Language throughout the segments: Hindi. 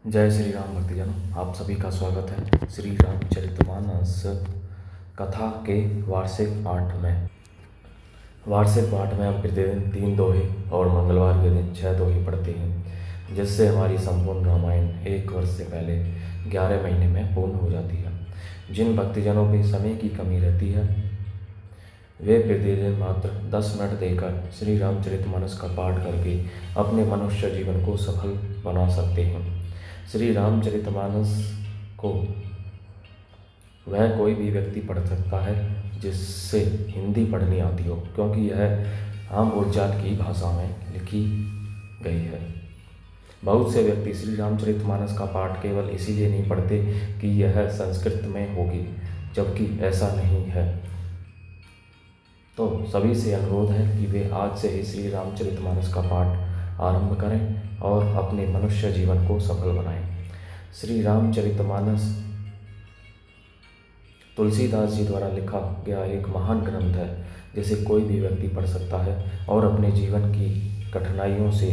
जय श्री राम भक्तजनों, आप सभी का स्वागत है श्री रामचरितमानस कथा के वार्षिक पाठ में। वार्षिक पाठ में हम प्रतिदिन 3 दोहे और मंगलवार के दिन 6 दोहे पढ़ते हैं, जिससे हमारी संपूर्ण रामायण 1 वर्ष से पहले 11 महीने में पूर्ण हो जाती है। जिन भक्तजनों पे समय की कमी रहती है वे प्रतिदिन मात्र 10 मिनट देकर श्री रामचरितमानस का पाठ करके अपने मनुष्य जीवन को सफल बना सकते हैं। श्री रामचरितमानस को वह कोई भी व्यक्ति पढ़ सकता है जिससे हिंदी पढ़नी आती हो, क्योंकि यह आम बोलचाल की भाषा में लिखी गई है। बहुत से व्यक्ति श्री रामचरितमानस का पाठ केवल इसीलिए नहीं पढ़ते कि यह संस्कृत में होगी, जबकि ऐसा नहीं है। तो सभी से अनुरोध है कि वे आज से ही श्री रामचरितमानस का पाठ आरंभ करें और अपने मनुष्य जीवन को सफल बनाएं। श्री रामचरितमानस तुलसीदास जी द्वारा लिखा गया एक महान ग्रंथ है, जिसे कोई भी व्यक्ति पढ़ सकता है और अपने जीवन की कठिनाइयों से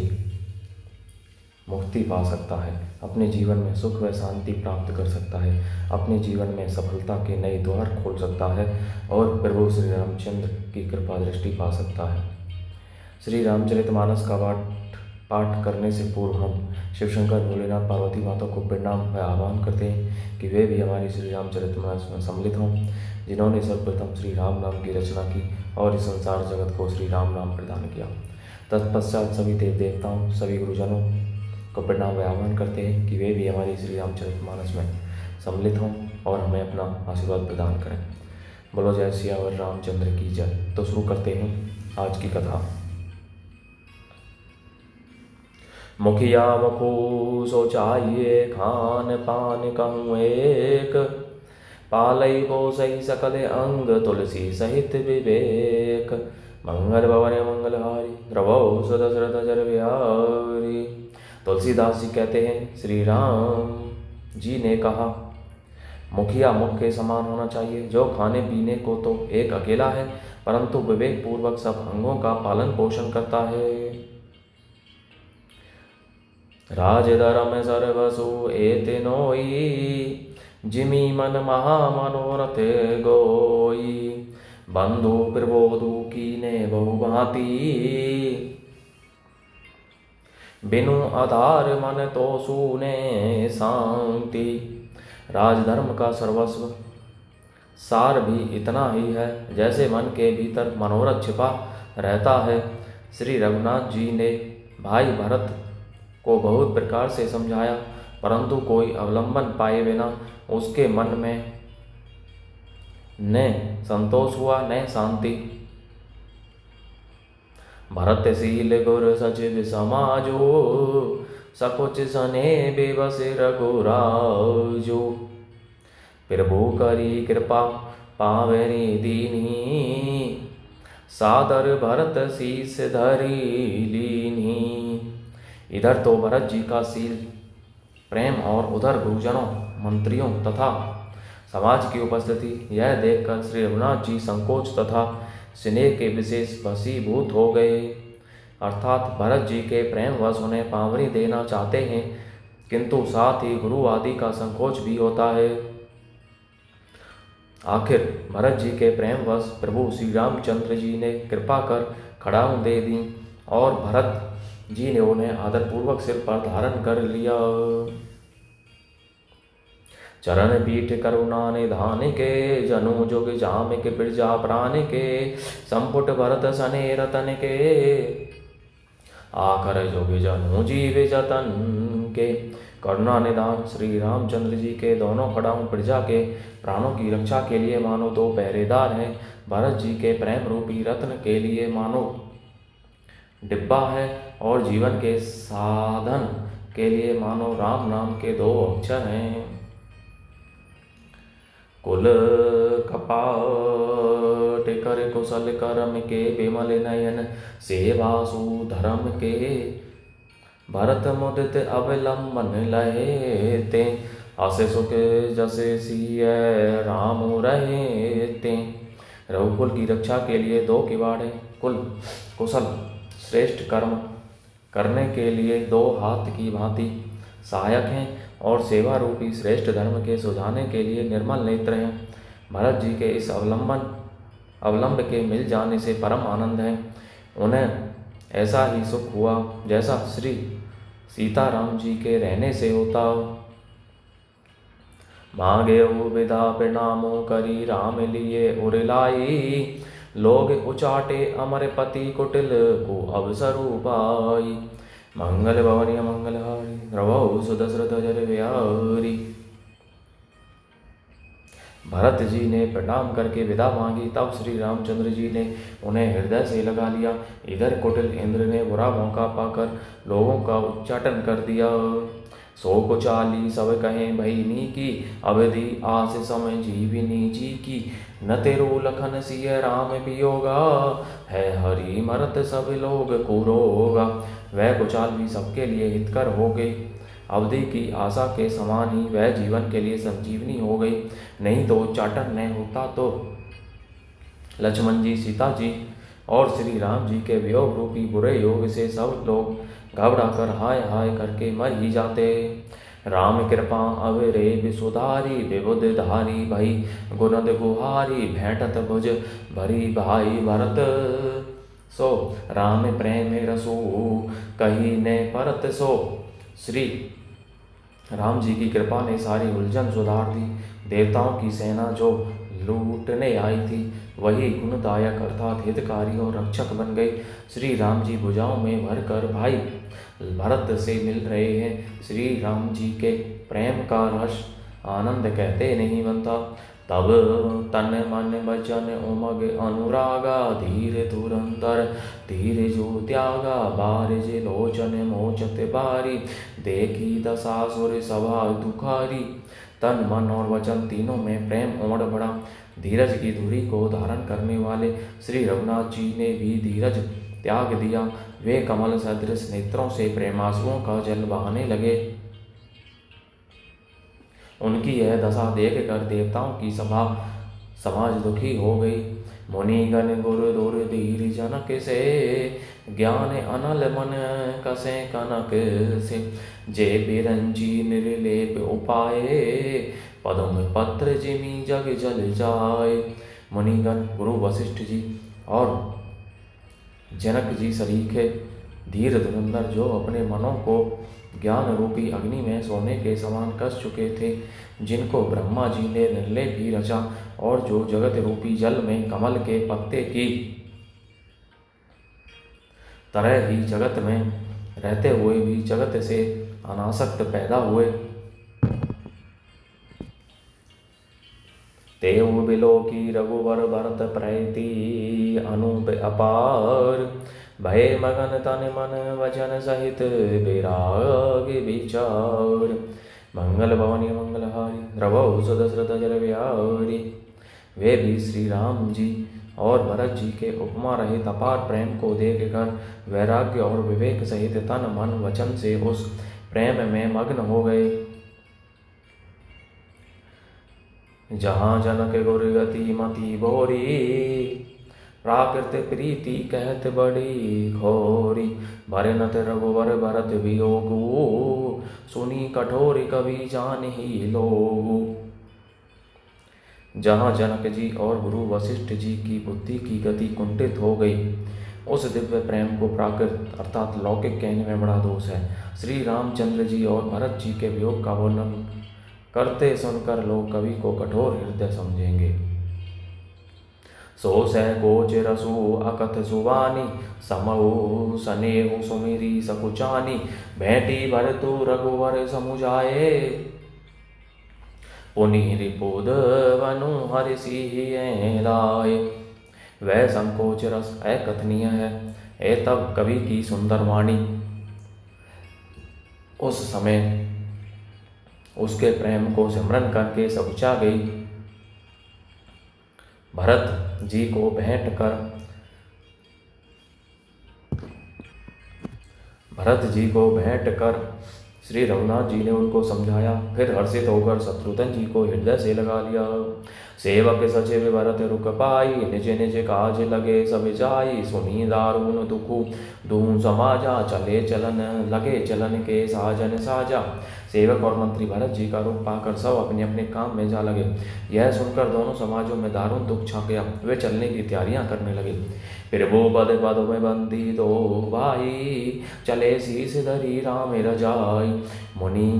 मुक्ति पा सकता है, अपने जीवन में सुख व शांति प्राप्त कर सकता है, अपने जीवन में सफलता के नए द्वार खोल सकता है और प्रभु श्री रामचंद्र की कृपा दृष्टि पा सकता है। श्री रामचरितमानस का पाठ करने से पूर्व हम शिवशंकर, भोलेनाथ, पार्वती माता को प्रणाम व आह्वान करते हैं कि वे भी हमारी श्री रामचरितमानस में सम्मिलित हों, जिन्होंने सर्वप्रथम श्री राम नाम की रचना की और इस संसार जगत को श्री राम नाम प्रदान किया। तत्पश्चात सभी देव देवताओं, सभी गुरुजनों को प्रणाम व आह्वान करते हैं कि वे भी हमारी श्री रामचरितमानस में सम्मिलित हों और हमें अपना आशीर्वाद प्रदान करें। बोलो जय सियावर रामचंद्र की जय। तो शुरू करते हैं आज की कथा। मुखिया मुखो सोचाइए, खान पान कहूँ एक, पालई पोसई सकल अंग, तुलसी सहित विवेक, मंगल भवन मंगलहारी, द्रवो सुदशरथ जर बिहारी। तुलसीदास जी कहते हैं, श्री राम जी ने कहा, मुखिया मुख के समान होना चाहिए, जो खाने पीने को तो एक अकेला है, परंतु विवेक पूर्वक सब अंगों का पालन पोषण करता है। राज धर्म सर्वसु एतनोई, जिमी मन महामनोरथ गोई, बंधु प्रबोधु कीने बहुभांति, बिनु आधार मन तो सूने शांति। राजधर्म का सर्वस्व सार भी इतना ही है जैसे मन के भीतर मनोरथ छिपा रहता है। श्री रघुनाथ जी ने भाई भरत को बहुत प्रकार से समझाया, परंतु कोई अवलंबन पाए बिना उसके मन में न संतोष हुआ न शांति। भरतशील गुर सचिव समाजो, सकुच सने बेबस रघुराजो, प्रभु करी कृपा पावनी दीनी, सादर भरत शीस धरी लीनी। इधर तो भरत जी का शील प्रेम और उधर गुरुजनों, मंत्रियों तथा समाज की उपस्थिति यह देखकर श्री रघुनाथ जी संकोच तथा स्नेह के विशेष वशीभूत हो गए। अर्थात भरत जी के प्रेम वश उन्हें पावनी देना चाहते हैं, किंतु साथ ही गुरु आदि का संकोच भी होता है। आखिर भरत जी के प्रेम वश प्रभु श्री रामचंद्र जी ने कृपा कर खड़ाऊं दे दी और भरत जी ने उन्हें आदरपूर्वक सिर पर धारण कर लिया। चरण पीठ करुणा निधान के, जनु जुग जाम के बिरजा प्राण के, संपुट भरत सने रतन के, आकर जुग जनु जीव जतन के। करुणा निधान श्री रामचंद्र जी के दोनों खड़ाऊं प्रजा के प्राणों की रक्षा के लिए मानो 2 पहरेदार हैं। भरत जी के प्रेम रूपी रत्न के लिए मानो डिब्बा है और जीवन के साधन के लिए मानो राम नाम के 2 अक्षर हैं। कुल कपाट कर कुशल कर्म के, विमल नयन सेवासु धर्म के, भरत मुदित अवलंबन लहेते, असे सुख जसे सिय राम रहते। रघुकुल की रक्षा के लिए 2 किवाड़, कुल कुशल श्रेष्ठ कर्म करने के लिए 2 हाथ की भांति, सहायक हैं और सेवा रूपी श्रेष्ठ धर्म के सुझाने के लिए निर्मल नेत्र हैं। भरत जी के इस अवलंब के मिल जाने से परम आनंद है। उन्हें ऐसा ही सुख हुआ जैसा श्री सीताराम जी के रहने से होता हो। मांगे हो विदा प्रणामो करी राम लिए उरलाई, लोग उचाटे अमर पति कुटिल को अवसरु पाई। मंगल भवनी मंगलहारी द्रवौ सुदशरथ जर बिहारी। भरत जी ने प्रणाम करके विदा मांगी, तब श्री रामचंद्र जी ने उन्हें हृदय से लगा लिया। इधर कुटिल इंद्र ने बुरा मौका पाकर लोगों का उच्चाटन कर दिया। सो को चाली सब कहें भईनी की, अवधि आस समय जीविनी जी की। न तेरो लखन सिय राम वियोगा, है हरि मरत सब लोग कुरोगा। वह कुचाल भी सबके लिए हितकर हो गई। अवधि की आशा के समान ही वह जीवन के लिए संजीवनी हो गई। नहीं तो उच्चाटन न होता तो लक्ष्मण जी, सीता जी और श्री राम जी के वियोग रूपी बुरे योग से सब लोग घबरा कर हाय हाय करके मर ही जाते। राम कृपा अवरे विसुधारी, विबुध धारी भई गुणद गुहारी। भेंटत भुज भरी भाई भरत, सो राम प्रेम रसो कही ने परत। सो श्री राम जी की कृपा ने सारी उलझन सुधार दी। देवताओं की सेना जो लूटने आई थी वही गुणदायक अर्थात हितकारी और रक्षक बन गई। श्री राम जी भुजाओं में भरकर भाई भरत से मिल रहे हैं। श्री राम जी के प्रेम का रस आनंद कहते नहीं बनता। तब तन मन वचन उमग अनुरागा, धीरे तुरंतर धीरे जो त्यागा। बारिज लोचन मोचत बारी, देखी दशासुर सभा दुखारी। तन मन और वचन तीनों में प्रेम उमड़ पड़ा। धीरज की धुरी को धारण करने वाले श्री रघुनाथ जी ने भी धीरज त्याग दिया। वे कमल सदृश नेत्रों से प्रेमांसुओं का जल बहाने लगे। उनकी यह दशा देख कर देवताओं की समाज दुखी हो गई। मुनिगण गुर दुर धीर जनक से, ज्ञान अनल मन कसे कनक से। जे बिरंजी निर्लेप उपाये, पदम पत्र जिमी जग जल जाए। मुनिगण गुरु वशिष्ठ जी और जनक जी सरीखे धीर धुरंधर जो अपने मनों को ज्ञान रूपी अग्नि में सोने के समान कस चुके थे, जिनको ब्रह्मा जी ने निर्लेप ही रचा और जो जगत रूपी जल में कमल के पत्ते की तरह ही जगत में रहते हुए भी जगत से अनासक्त पैदा हुए। तेव बिलो की रघुवर भरत प्रैति अनूप अपार। भय मगन तन मन वचन सहित विराग विचार। मंगल भवनी मंगलहारी द्रवौ सुदशरथ जर बिहारी। वे भी श्री राम जी और भरत जी के उपमा रहित अपार प्रेम को देखकर वैराग्य और विवेक सहित तन मन वचन से उस प्रेम में मग्न हो गए। जहाँ जनक गुर गति मति बोरी, प्राकृत प्रीति कहत बड़ी घोरी। भरनत रघुवर भरत वियोगु, सुनी कठोर कवि जान ही लोगु। जहाँ जनक जी और गुरु वशिष्ठ जी की बुद्धि की गति कुंठित हो गई, उस दिव्य प्रेम को प्राकृत अर्थात लौकिक कहने में बड़ा दोष है। श्री रामचंद्र जी और भरत जी के वियोग का वर्णन करते सुनकर लोग कवि को कठोर हृदय समझेंगे। सो सह कोच रसु अकथ सुवानी, समहु सनेहु सुमिरी सकुचानी। भेंटी भरतु रघुवर समुझाए, पुनि रिपुद वनु हरि सिहि लाए। वह संकोच रस अकथनीय है। ए तब कवि की सुंदर वाणी उस समय उसके प्रेम को सिमरन करके सकुचा गई। भरत जी को भेंट कर श्री रघुनाथ जी ने उनको समझाया। फिर हर्षित होकर शत्रुघ्न जी को हृदय से लगा लिया। सेवक सचिव भरत रुक पाई, निज निज काज लगे सब जाई। सुनी दारुण दुखु दूं समाजा, चले चलन लगे चलन के साजन साजा। सेवक और मंत्री भरत जी का रूप पाकर सब अपने अपने काम में जा लगे। यह सुनकर दोनों समाजों में दारुण दुख छा गया। वे चलने की तैयारियां करने लगे। फिर वो पद पद में बंदी दो भाई, चले शीस धरी राम रजाई। मुनि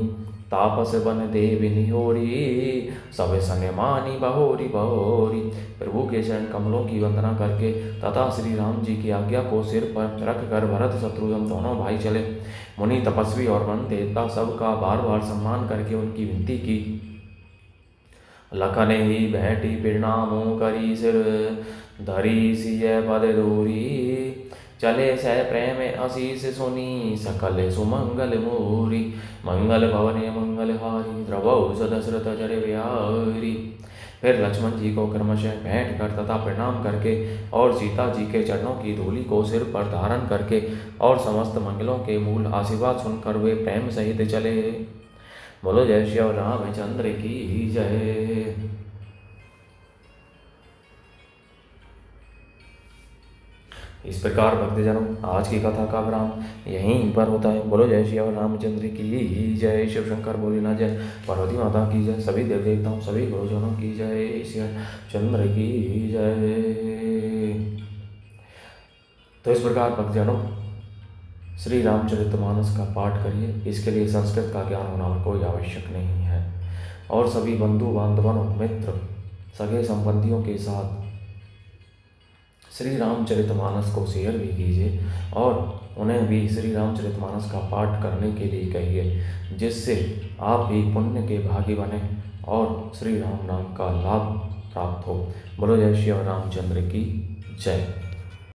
तापस बन देवी निहोरी, सब संग मानी बहोरी बहोरी। प्रभु के चरण कमलों की वंदना करके तथा श्री राम जी की आज्ञा को सिर पर रख कर भरत शत्रुघ्न दोनों भाई चले। मुनि तपस्वी और वन देवता सबका बार बार सम्मान करके उनकी विनती की। लखन ही भेंटी प्रणामों करी, सिर धरी सिय पद दूरी। चले सह प्रेम आशीष सुनी, सकल सुमंगल मोरी। मंगल भवने मंगल हारी, द्रवौ सदशरथ जर बिहारी। फिर लक्ष्मण जी को क्रमशः भेंट कर तथा प्रणाम करके और सीता जी के चरणों की धूलि को सिर पर धारण करके और समस्त मंगलों के मूल आशीर्वाद सुनकर वे प्रेम सहित चले। बोलो जय श्री रामचंद्र की जय। इस प्रकार भक्तजनों आज की कथा का विराम यहीं पर होता है। बोलो जय श्री रामचंद्र की जय। शिव शंकर भोलेनाथ जय, पार्वती माता की जय, सभी देव देवताओं सभी गुरुजनों की जय, श्री चंद्र की जय। तो इस प्रकार भक्तजनों श्री रामचरितमानस का पाठ करिए। इसके लिए संस्कृत का ज्ञान होना कोई आवश्यक नहीं है। और सभी बंधु बांधवों मित्र सगे संबंधियों के साथ श्री रामचरितमानस को शेयर भी कीजिए और उन्हें भी श्री रामचरितमानस का पाठ करने के लिए कहिए, जिससे आप भी पुण्य के भागी बने और श्री राम नाम का लाभ प्राप्त हो। बोलो जय श्री रामचंद्र की जय।